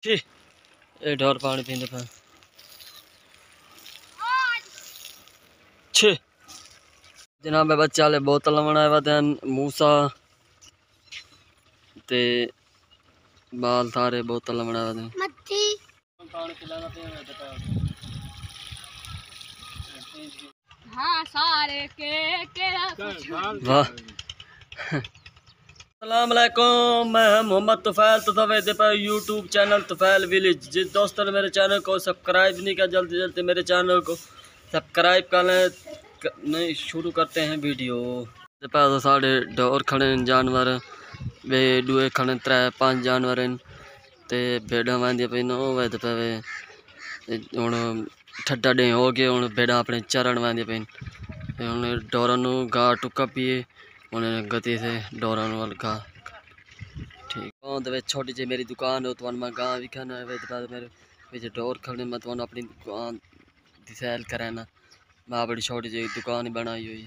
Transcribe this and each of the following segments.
छी ये ढोर पानी पींदे पे छी जनाब बच्चे वाले बोतल बनाए हुए मूसा ते बाल थारे बोतल बनाए हुए पानी पिलाना हाँ सारे के वाह अस्सलामुअलैकुम, मैं मोहम्मद तुफैल तो पर यूट्यूब चैनल तुफैल विलेज। जिस दोस्तों ने मेरे चैनल को सब्सक्राइब नहीं किया जल्दी जल्दी मेरे चैनल को सब्सक्राइब कर लें। नहीं शुरू करते हैं वीडियो। तो साढ़े डोर खड़े जानवर वे दुए खड़े 3-5 जानवर ते भेड़ा वांदियां पे वे हूँ ठड्डा डे हो गए हूँ भेड़ा अपने चरण वांदियां पे हूँ डोरा घाह टुक्का पिए उन्हें गति से डोरा वाल घाह ठीक गाँव छोटी जी मेरी दुकान है तो मैं गाँव भी खाना मेरे डोर खड़े मैं तो अपनी दुकान की सैल कराना मैं बड़ी छोटी जी दुकान ही बनाई हुई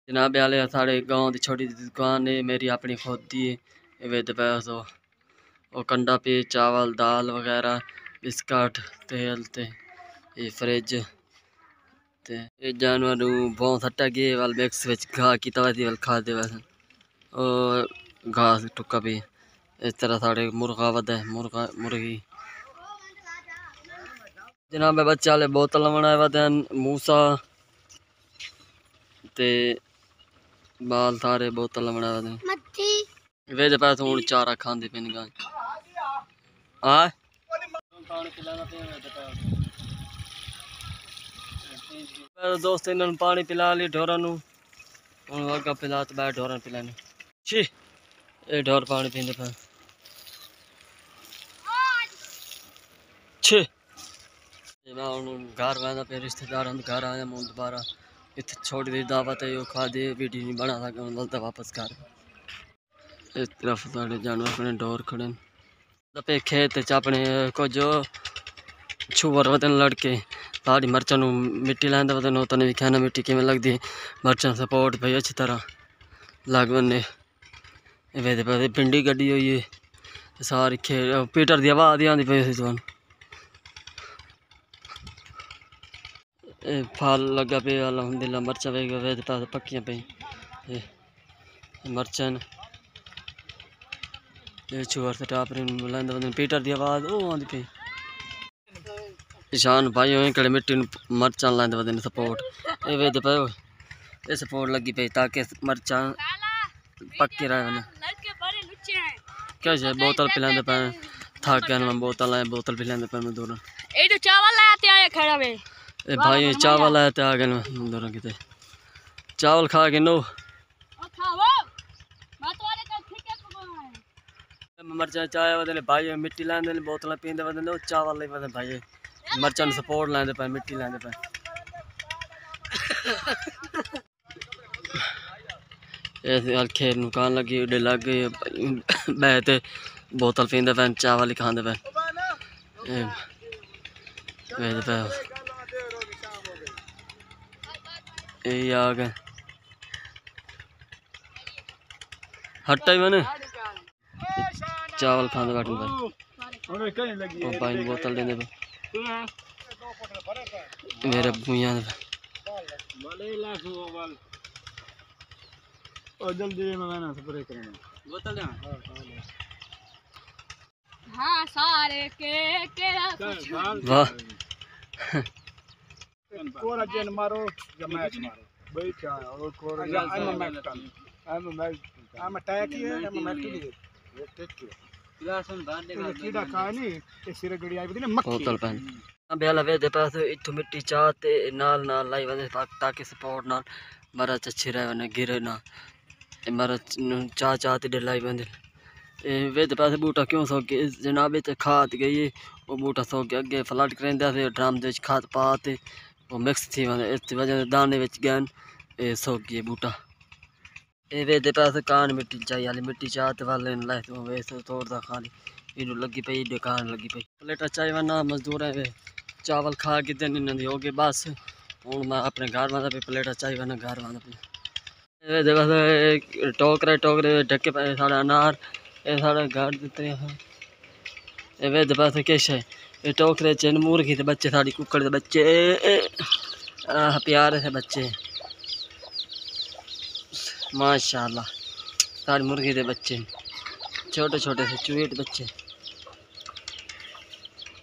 जनाब आले साढ़े गाँव की छोटी जी दुकान है मेरी अपनी खुद की है वे पैसो और कंडा पे चावल दाल वगैरह बिस्कट तेल ते ये फ्रिज ते ये जानवर बहुत हट्टा गए वाल मिक्स विच घाह की तवाती वाल खा दे वैसे और घास टुक्का भी इस तरह साढ़े मुर्गा वध है मुर्गी जनाब बच्चे वाले बोतल बनाए हुए मूसा ते बाल थारे बोतल बनाए हुए वे पैसे हूँ चारा खाते पे हाँ दोस्त इन्होंने पानी पिला ली ढोरा हूँ अगर पिला तो बैठ ढोरा पिलाने छी ये ढोर पानी पींदे पे छी घर वह पे रिश्तेदार घर आया मैं दोबारा इत छोटी दी दावत है खा दे वीडियो नहीं बना सका बोलता वापस घर इस तरफ साढ़े जानवर अपने डोर खड़े पे खेत अपने को जो छुवर वतन लड़के साड़ी मर्चा मिट्टी लैंदा वतन उतने भी खाना मिट्टी किमें लगती मर्चा सपोर्ट भाई अच्छी तरह लग बने वे पिंडी गड्डी हुई है सारी खेत पीटर की आवाज़ आती पे फल लगा पे अलहमदिल्ला मर्चा वे पास पक्कियां पे मर्चन छुअर से टाप लैंदा पीटर की आवाज़ वो आती पे किसान भाई कड़े मिट्टी मर्चा लैंदे वजन सपोर्ट ये वे पे ये सपोर्ट लगी पे ताकि मर्चा पक्की रहे क्या है बोतल पिलाते पे थक गया मैं बोतल पिलाते पे मैं दूर चावल लाते आए खड़ा वे ए भाई चावल आए थे आ गए दूर किते चावल खा के नो मर्चा चाय वजन भाई मिट्टी लैंदे बोतल पींदे वजन चावल वजन भाई मर्चा सपोर्ट लैंदे पे मिट्टी लैंदे पे ऐसे खेत नुकान लगी उड़े लग गई बैठे बोतल पींदे पे चावल ही खाते पे यही आ गए हट्टा ही मैंने चावल खाते बैठे भाई बोतल देने पे मेरे भूया जल्दी मैं स्प्रे करना बोतल दे हाँ सारे के वाह कोरा जेन मारो या मैच मारो भाई क्या और कोरा आई एम मैच अटैक ही है आई एम मैच ही है टेक के लासन बाहर निकाल कीड़ा खानी ते सिर गड़ी आई बदी ना मक्खी बोतल पहन बेला वे दे पास इथु मिट्टी चाहते नाल नाल लाई वने ताकि सपोर्ट नाल मरा अच्छी रहे वने गिरे ना मरा चाहते डे लाई बंदे वे दे पास बूटा क्यों सो के जनाब ते खाद गई वो बूटा सो के अगे फ्लड करेंदा से ड्रम दे खाद पाते वो मिक्स थी वने इस वजह दाने विच गन ए सो गए बूटा ए वे दे पास कान मिट्टी चाहिए वाली मिट्टी चाहते वाले लाई तो वे से तोड़दा खाली इनु लगी पई दुकान लगी पई प्लेटा चाय वना मजदूर है वे चावल खा के दिन इन्होंने हो गए बस हूँ मैं अपने घर वाला पे प्लेटा चाय वना घर वाला पे देखो टोकरे ढके पे साढ़े अनार ये साढ़े घर दिते हैं ये वेद पास किश है ये टोकरे च मुर्गी के बच्चे साड़ी कुकड़ के बच्चे प्यारे से बच्चे माशाल्लाह सारी मुर्गी के बच्चे छोटे छोटे से चूहेट बच्चे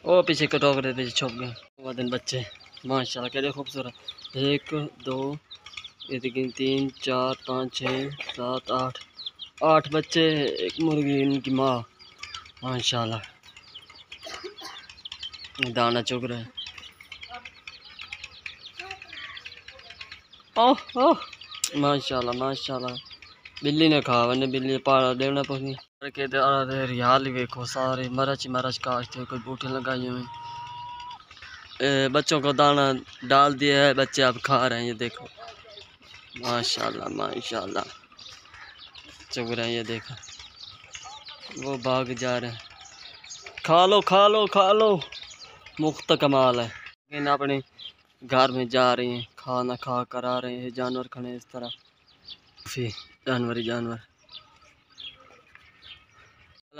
ओ पीछे के टोकरे पीछे छुप गए वदन बच्चे माशाल्लाह केड़े खूबसूरत 1 2 3 4 5 6 7 8 बच्चे एक मुर्गी इनकी माँ माशाल्लाह दाना चुग रहे हैं। ओह ओह माशाल्लाह माशाल्लाह बिल्ली ने खा वने बिल्ली पाला देना पड़ी के रियाल देखो सारे मरच मरच काटते कोई बूटे लगाए हुए बच्चों को दाना डाल दिया है बच्चे अब खा रहे हैं ये देखो माशाल्लाह माशाल्लाह चुग रहे हैं ये देखो वो भाग जा रहे हैं खा लो खा लो खा लो मुफ्त कमाल है लेकिन अपने घर में जा रही हैं खाना खा कर आ रहे हैं जानवर खड़े इस तरह फिर जानवर ही जानवर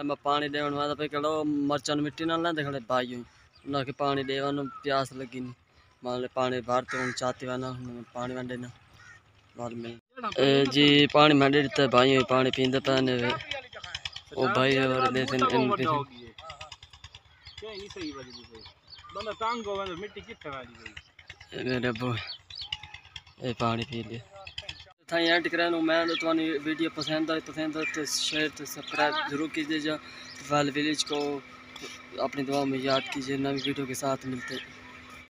मैं पानी देवन वाला पे कहो मरचन मिट्टी ना लाते खड़े भाई उन्हें के पानी देवा प्यास लगी नहीं मान ले पानी भरते हम चाहते वाला पानी वंडे ना जी पानी मंडे देता भाई पानी पींदे पाने ओ भाई और देते बंदा तंग हो गया मिट्टी कितने वाली मेरे अब्बू ये पानी पी लिया था एंड कराने मैं तो वीडियो पसंद आए तो शेयर तो सब्सक्राइब जरूर कीजिए वाल विलेज को अपनी दुआ में याद कीजिए नई वीडियो के साथ मिलते